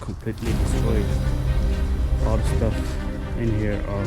completely destroyed. All the stuff in here are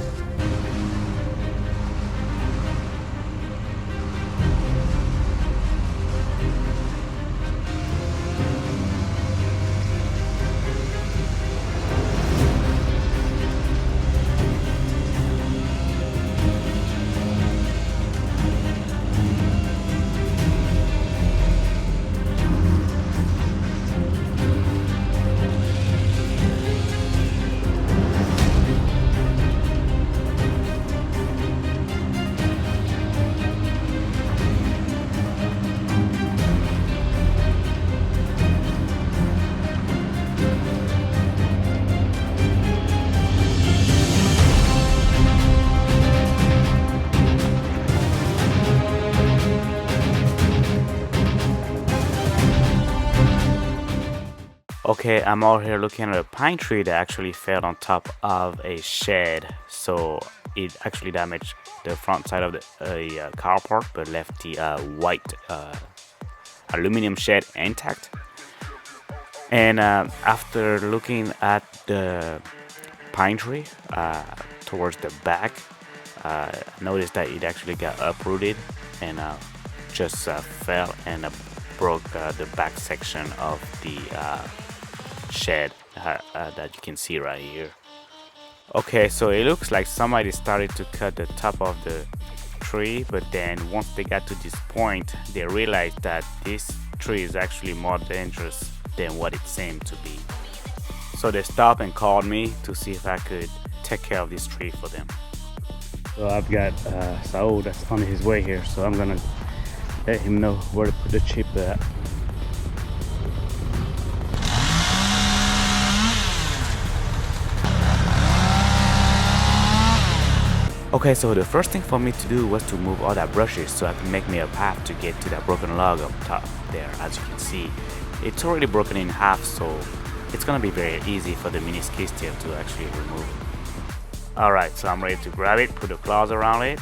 Okay, I'm out here looking at a pine tree that actually fell on top of a shed. So it actually damaged the front side of the car park, but left the white aluminum shed intact. And after looking at the pine tree towards the back, noticed that it actually got uprooted and just fell and broke the back section of the shed that you can see right here. Okay, so it looks like somebody started to cut the top of the tree, but then once they got to this point, they realized that this tree is actually more dangerous than what it seemed to be. So they stopped and called me to see if I could take care of this tree for them. so I've got Saul that's on his way here, so I'm gonna let him know where to put the chip at. Okay, so the first thing for me to do was to move all that brushes so I can make me a path to get to that broken log up top there. As you can see, it's already broken in half, so it's gonna be very easy for the mini skid steer to actually remove it. Alright, so I'm ready to grab it, put the claws around it,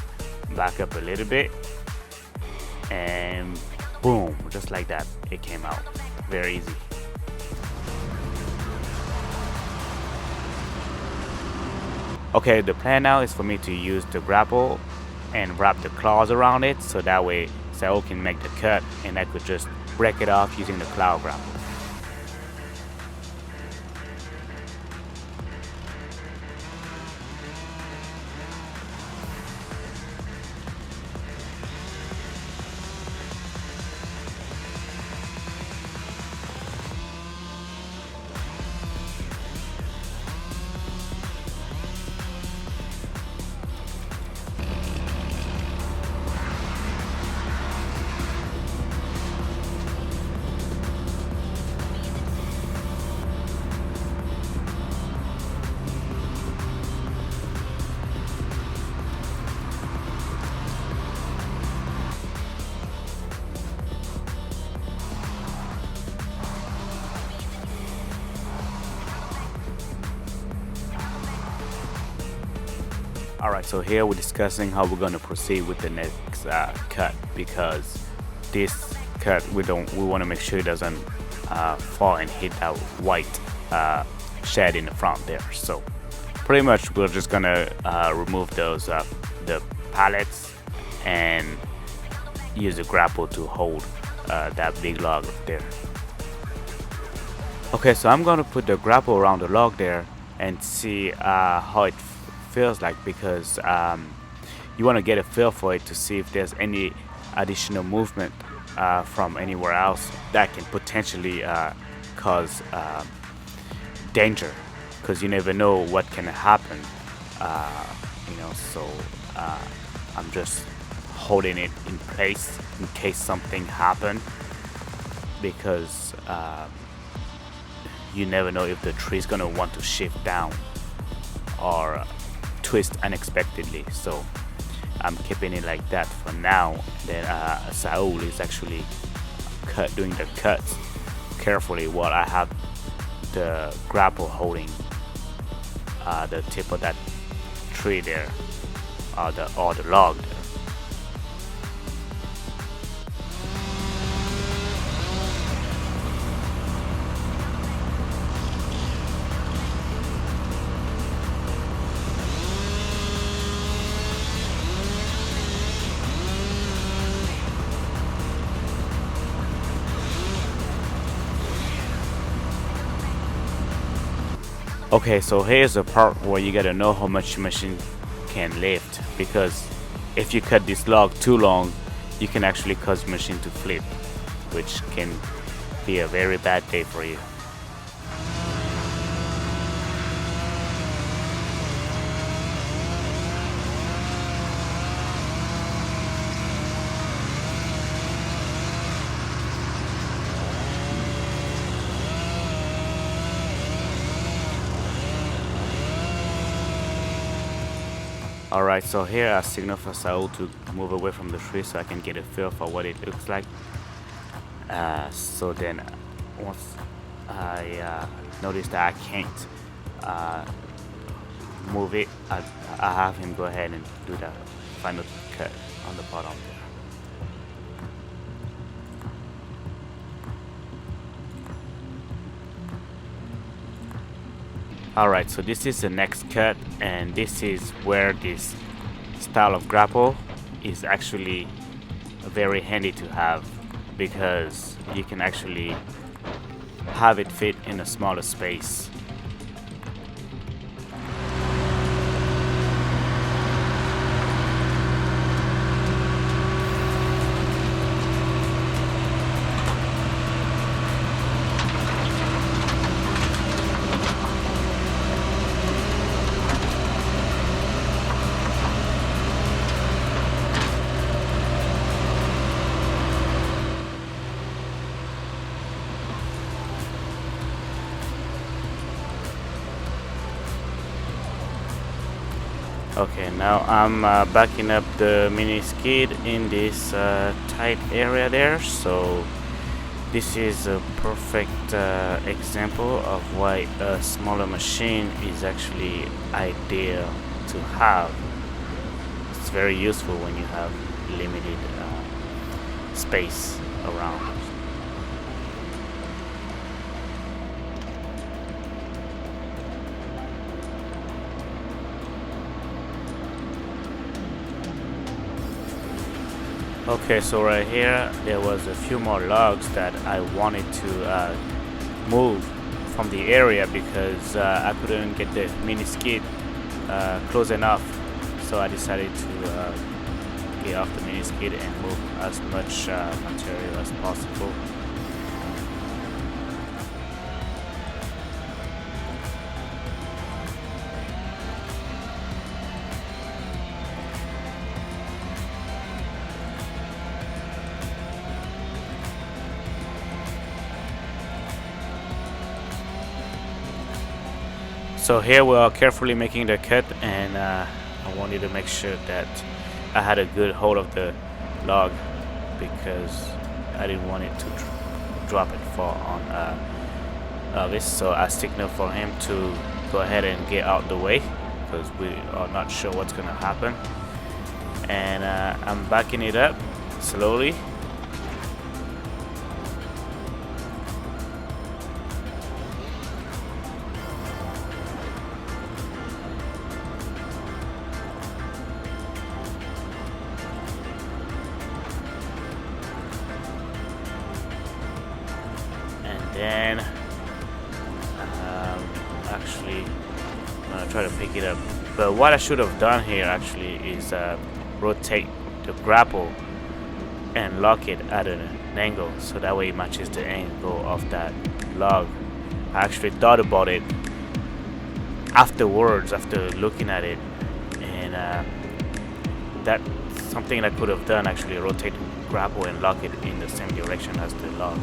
back up a little bit, and boom, just like that, it came out. Very easy. Okay, the plan now is for me to use the grapple and wrap the claws around it so that way Saul can make the cut and I could just break it off using the claw grapple. Alright, so here we're discussing how we're going to proceed with the next cut, because this cut we want to make sure it doesn't fall and hit that white shed in the front there. So pretty much we're just gonna remove those the pallets and use the grapple to hold that big log up there. Okay, so I'm gonna put the grapple around the log there and see how it feels like, because you want to get a feel for it to see if there's any additional movement from anywhere else that can potentially cause danger, because you never know what can happen, so I'm just holding it in place in case something happen, because you never know if the tree's gonna want to shift down or twist unexpectedly. So I'm keeping it like that for now. Then Saul is actually doing the cuts carefully while I have the grapple holding the tip of that tree there, or the log there. Okay, so here's the part where you gotta know how much your machine can lift, because if you cut this log too long, you can actually cause your machine to flip, which can be a very bad day for you. Alright, so here I signal for Saul to move away from the tree so I can get a feel for what it looks like. So then once I notice that I can't move it, I have him go ahead and do the final cut on the bottom there. Alright, so this is the next cut, and this is where this style of grapple is actually very handy to have, because you can actually have it fit in a smaller space. Okay, now I'm backing up the mini skid in this tight area there, so this is a perfect example of why a smaller machine is actually ideal to have. It's very useful when you have limited space around. Okay, so right here there was a few more logs that I wanted to move from the area, because I couldn't get the mini skid close enough, so I decided to get off the mini skid and move as much material as possible. So here we are carefully making the cut, and I wanted to make sure that I had a good hold of the log, because I didn't want it to drop it fall on this. So I signaled for him to go ahead and get out the way, because we are not sure what's gonna happen. And I'm backing it up slowly. Then actually I'm gonna try to pick it up, but what I should have done here actually is rotate the grapple and lock it at an angle, so that way it matches the angle of that log. I actually thought about it afterwards, after looking at it, and that's something I could have done, actually rotate the grapple and lock it in the same direction as the log.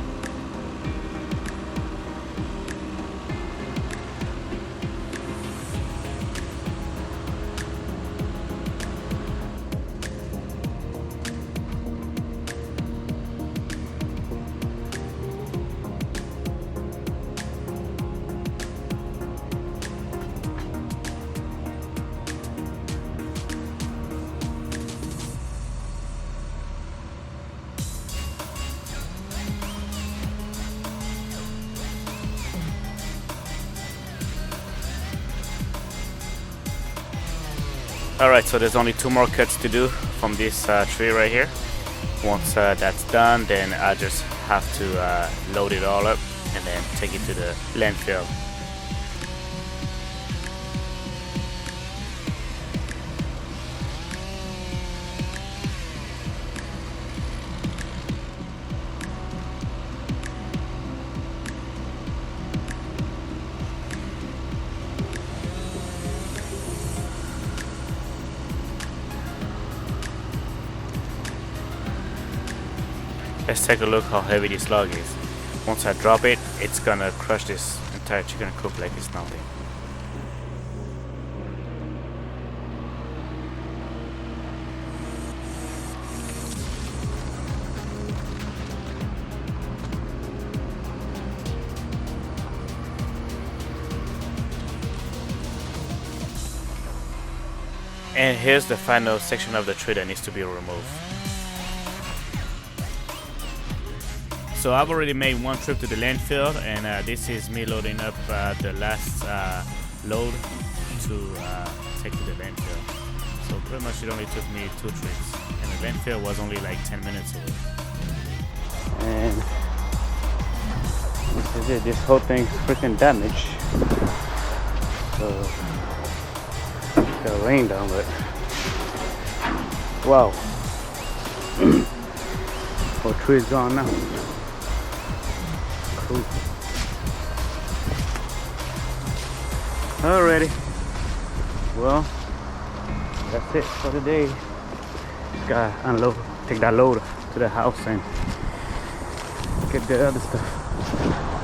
Alright, so there's only 2 more cuts to do from this tree right here. Once that's done, then I just have to load it all up and then take it to the landfill. Let's take a look how heavy this log is. Once I drop it, it's gonna crush this entire chicken coop like it's nothing. And here's the final section of the tree that needs to be removed. So I've already made one trip to the landfill, and this is me loading up the last load to take to the landfill. So pretty much it only took me 2 trips, and the landfill was only like 10 minutes away. And this is it. This whole thing's freaking damaged. So got rain down, but wow. Whole tree's gone now. Cool. Alrighty. Well, that's it for today. Just gotta unload, take that load to the house and get the other stuff.